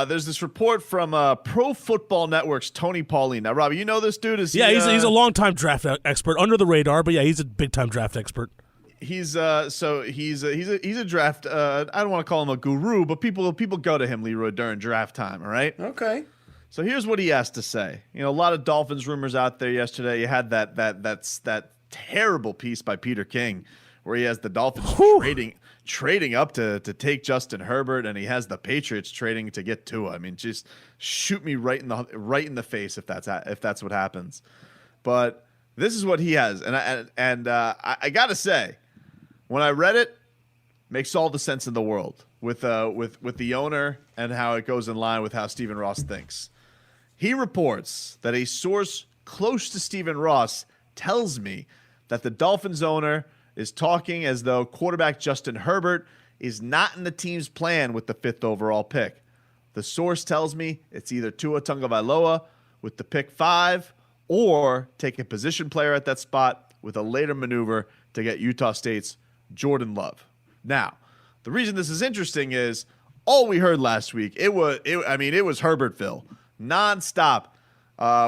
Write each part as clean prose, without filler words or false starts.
There's this report from Pro Football Network's Tony Pauline. Now, Robbie, you know this dude? He's a long-time draft expert, under the radar, but yeah, he's a big-time draft expert. He's a draft. I don't want to call him a guru, but people go to him, Leroy, during draft time. All right. Okay. So here's what he has to say. You know, a lot of Dolphins rumors out there yesterday. You had that terrible piece by Peter King where he has the Dolphins trading up to take Justin Herbert, and he has the Patriots trading to get Tua. I mean, just shoot me right in the face if that's what happens. But this is what he has, and I gotta say, when I read it, makes all the sense in the world with the owner and how it goes in line with how Stephen Ross thinks. He reports that a source close to Stephen Ross tells me that the Dolphins owner is talking as though quarterback Justin Herbert is not in the team's plan with the 5th overall pick. The source tells me it's either Tua Tagovailoa with the pick 5 or take a position player at that spot with a later maneuver to get Utah State's Jordan Love. Now, the reason this is interesting is all we heard last week, it was Herbertville nonstop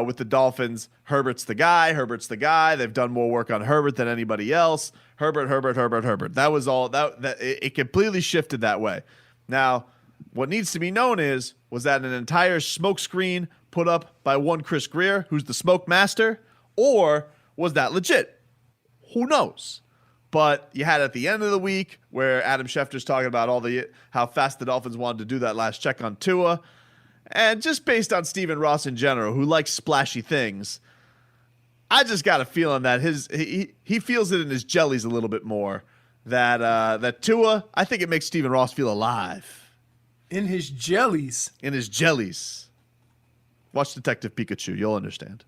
with the Dolphins. Herbert's the guy. They've done more work on Herbert than anybody else. Herbert. That was all. It completely shifted that way. Now, what needs to be known was that an entire smokescreen put up by one Chris Greer, who's the smoke master, or was that legit? Who knows? But you had at the end of the week where Adam Schefter's talking about how fast the Dolphins wanted to do that last check on Tua. And just based on Stephen Ross in general, who likes splashy things, I just got a feeling that he feels it in his jellies a little bit more. That Tua, I think it makes Stephen Ross feel alive. In his jellies? In his jellies. Watch Detective Pikachu. You'll understand.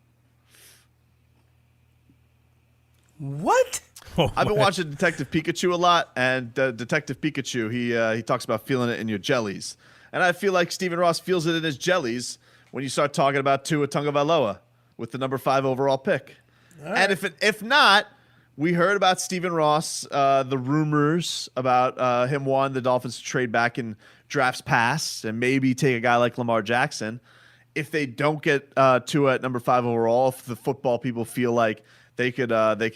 What? I've been watching Detective Pikachu a lot, and Detective Pikachu, he talks about feeling it in your jellies. And I feel like Stephen Ross feels it in his jellies when you start talking about Tua Tagovailoa with the number 5 overall pick. Right. And if not, we heard about Stephen Ross, the rumors about him wanting the Dolphins to trade back in drafts past and maybe take a guy like Lamar Jackson. If they don't get Tua at number 5 overall, if the football people feel like they could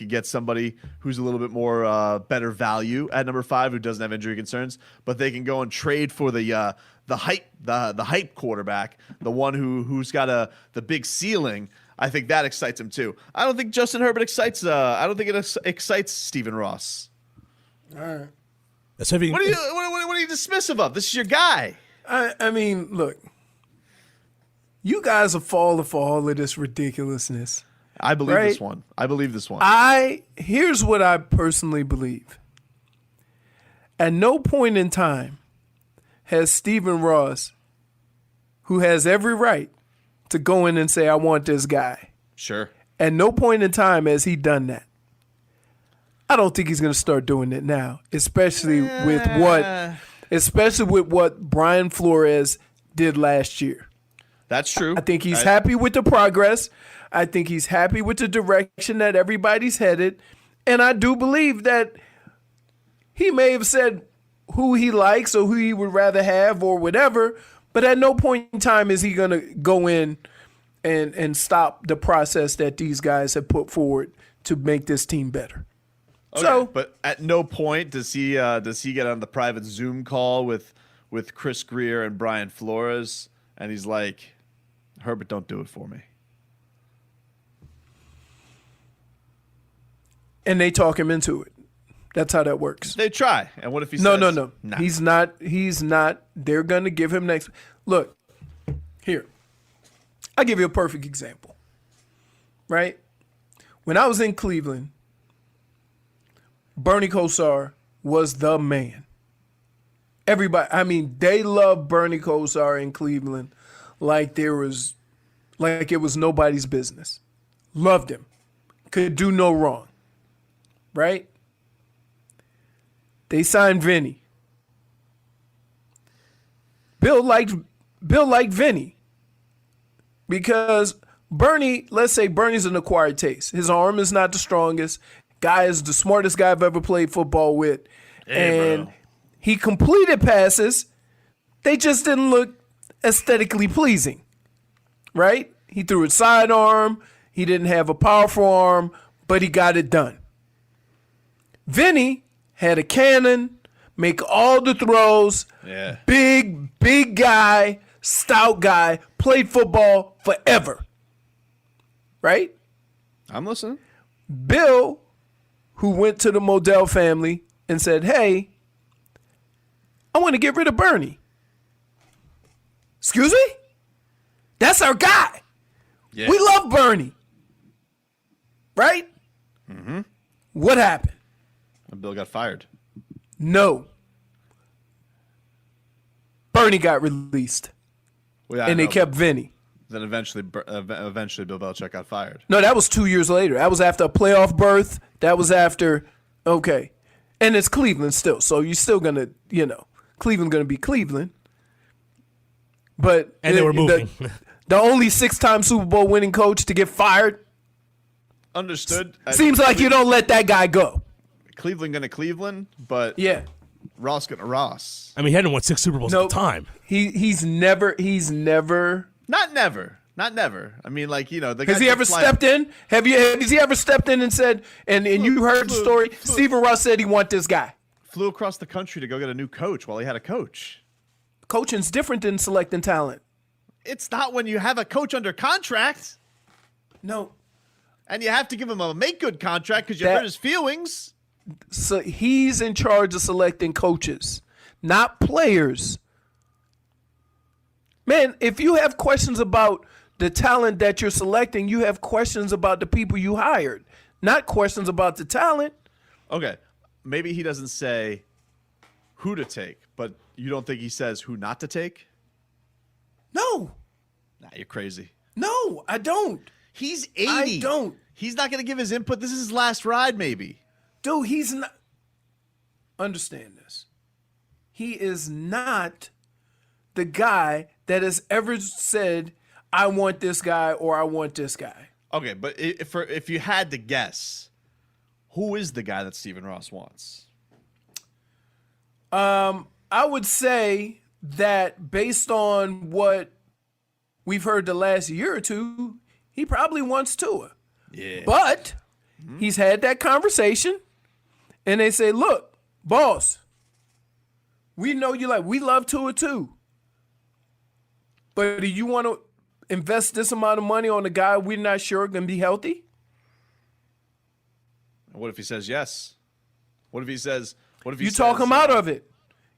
get somebody who's a little bit more better value at number 5 who doesn't have injury concerns, but they can go and trade for the hype quarterback, the one who's got the big ceiling. I think that excites him too. I don't think Justin Herbert excites. I don't think it excites Stephen Ross. All right. What are you dismissive of? This is your guy. I mean, look, you guys are falling for all of this ridiculousness. I believe this one. Here's what I personally believe. At no point in time has Stephen Ross, who has every right to go in and say, I want this guy. Sure. At no point in time has he done that. I don't think he's going to start doing it now, especially with what Brian Flores did last year. That's true. I think he's happy with the progress. I think he's happy with the direction that everybody's headed. And I do believe that he may have said who he likes or who he would rather have or whatever, but at no point in time is he going to go in and stop the process that these guys have put forward to make this team better. Okay, but at no point does he get on the private Zoom call with Chris Greer and Brian Flores, and he's like, Herbert, don't do it for me. And they talk him into it. That's how that works. They try. And what if he No. nah. He's not. They're going to give him next. Look, here. I'll give you a perfect example. Right? When I was in Cleveland, Bernie Kosar was the man. Everybody, I mean, they loved Bernie Kosar in Cleveland like it was nobody's business. Loved him. Could do no wrong. Right? They signed Vinny. Bill liked Vinny because Bernie, let's say Bernie's an acquired taste. His arm is not the strongest. Guy is the smartest guy I've ever played football with. Hey, and bro. He completed passes. They just didn't look aesthetically pleasing, right? He threw a sidearm. He didn't have a powerful arm, but he got it done. Vinny had a cannon, make all the throws. Yeah. Big guy, stout guy, played football forever. Right? I'm listening. Bill, who went to the Modell family and said, hey, I want to get rid of Bernie. Excuse me? That's our guy. Yeah. We love Bernie. Right? Mm-hmm. What happened? Bill got fired. No. Bernie got released. Well, yeah, and they kept Vinny. Then eventually Bill Belichick got fired. No, that was 2 years later. That was after a playoff berth. That was after, okay. And it's Cleveland still. So you're still going to, Cleveland going to be Cleveland. But And they were moving. The only 6-time Super Bowl winning coach to get fired. Understood. Seems like you don't let that guy go. Cleveland going to Cleveland, but Yeah. Ross going to Ross. I mean, he hadn't won 6 Super Bowls at the time. He's never. Not never. I mean, Has he ever stepped in? Has he ever stepped in and said, and you heard the story, Stephen Ross said he want this guy. Flew across the country to go get a new coach while he had a coach. Coaching's different than selecting talent. It's not when you have a coach under contract. No. And you have to give him a make-good contract because you hurt his feelings. So he's in charge of selecting coaches, not players. Man, if you have questions about the talent that you're selecting, you have questions about the people you hired, not questions about the talent. Okay, maybe he doesn't say who to take, but you don't think he says who not to take? No. Nah, you're crazy. No, I don't. He's 80. I don't. He's not going to give his input. This is his last ride, maybe. Dude, he's not. Understand this. He is not the guy that has ever said, I want this guy or I want this guy. Okay, but if you had to guess, who is the guy that Stephen Ross wants? I would say that based on what we've heard the last year or two, he probably wants Tua. Yeah. But he's had that conversation, and they say, look, boss, we know we love Tua too. But do you want to invest this amount of money on a guy we're not sure going to be healthy? What if he says yes? What if he says? You talk him out of it.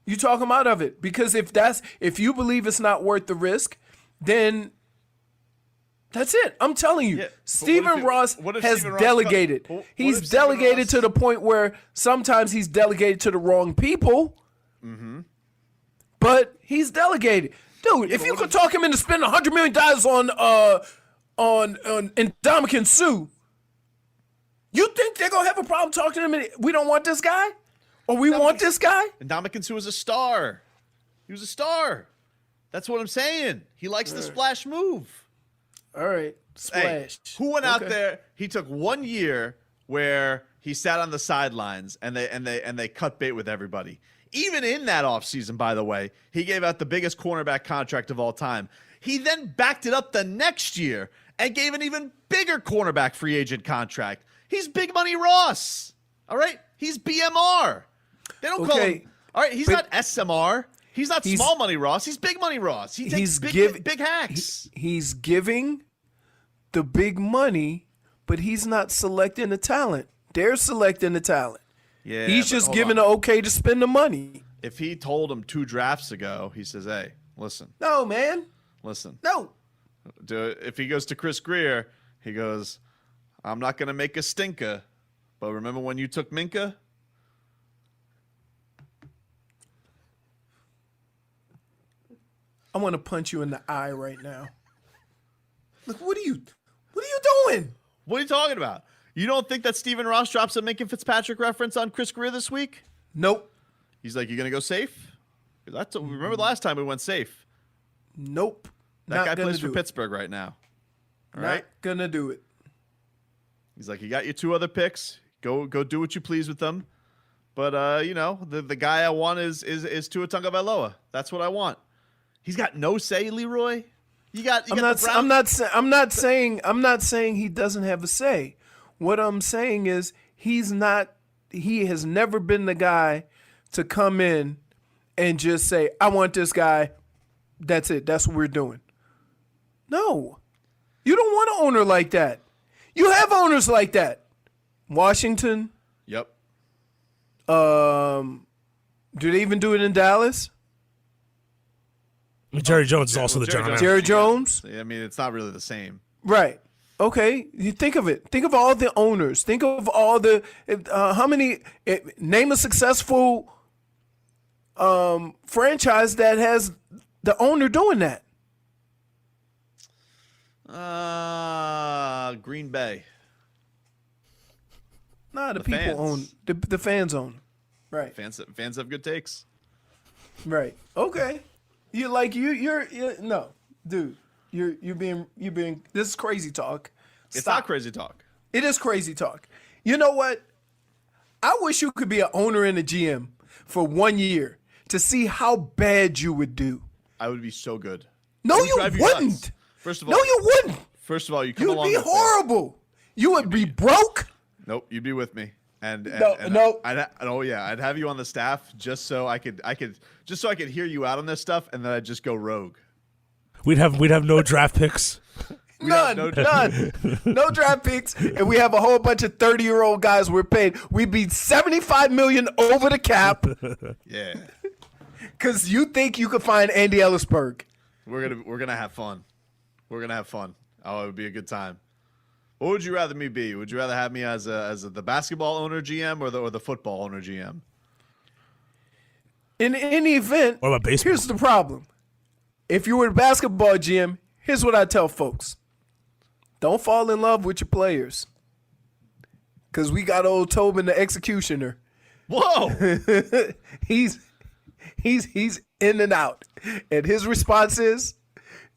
You talk him out of it, because if you believe it's not worth the risk, then that's it. I'm telling you, Yeah, Stephen Ross has Stephen Ross delegated. He's delegated to the point where sometimes he's delegated to the wrong people. Mm-hmm. But he's delegated. Dude, if you could talk him into spending $100 million on Ndamukong Suh, you think they're going to have a problem talking to him and we don't want this guy? Or we want this guy? Ndamukong Suh was a star. He was a star. That's what I'm saying. He likes the splash move. All right. Splash. Hey, who went out there? He took 1 year where he sat on the sidelines and they cut bait with everybody. Even in that offseason, by the way, he gave out the biggest cornerback contract of all time. He then backed it up the next year and gave an even bigger cornerback free agent contract. He's Big Money Ross. All right? He's BMR. They don't call him. All right, he's not SMR. He's not Small Money Ross. He's Big Money Ross. He takes big hacks. He's giving the big money, but he's not selecting the talent. They're selecting the talent. Yeah, he's just giving the okay to spend the money. If he told him 2 drafts ago, he says, hey, listen. No, man. Listen. No. If he goes to Chris Greer, he goes, I'm not going to make a stinker, but remember when you took Minka? I want to punch you in the eye right now. Look, what are you doing? What are you talking about? You don't think that Stephen Ross drops a Minka Fitzpatrick reference on Chris Greer this week? Nope. He's like, you going to go safe? Remember the last time we went safe? Nope. That guy plays for Pittsburgh right now. All right? Not gonna do it. He's like, you got your 2 other picks. Go do what you please with them. But the guy I want is Tua Tagovailoa. That's what I want. He's got no say, Leroy. You got the Browns. I'm not saying he doesn't have a say. What I'm saying is he has never been the guy to come in and just say, I want this guy. That's it. That's what we're doing. No. You don't want an owner like that. You have owners like that. Washington. Yep. Do they even do it in Dallas? Jerry Jones is also the general manager. Jerry Jones? I mean, it's not really the same. Right. Okay. You think of it. Think of all the owners. Think of all the how many name a successful franchise that has the owner doing that. Green Bay. Nah, the people fans. own the fans own. Right. Fans have good takes. Right. Okay. You're no, dude. You're being this is crazy talk. It's Stop. not crazy talk. It is crazy talk. You know what? I wish you could be an owner and a GM for 1 year to see how bad you would do. I would be so good. No, I would you drive you wouldn't. nuts. First of all, No, you wouldn't. First of all, you come You'd along. be with me. horrible. You would be broke. Nope, you'd be with me. And No. I'd have you on the staff just so I could hear you out on this stuff, and then I'd just go rogue. We'd have no draft picks. None. No draft picks, and we have a whole bunch of 30-year-old guys we're paid. We'd be $75 million over the cap. Yeah, because you think you could find Andy Ellisberg. we're gonna have fun. We're gonna have fun. Oh, it would be a good time. What would you rather me be? Would you rather have me as the basketball owner GM or the football owner GM? In any event, What about baseball? here's the problem. If you were a basketball GM, here's what I tell folks. Don't fall in love with your players. Because we got old Tobin the executioner. Whoa! He's in and out. And his response is,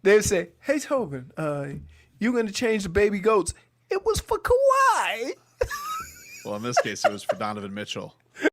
they say, hey, Tobin, you're going to change the baby goats. It was for Kawhi. Well, in this case, it was for Donovan Mitchell.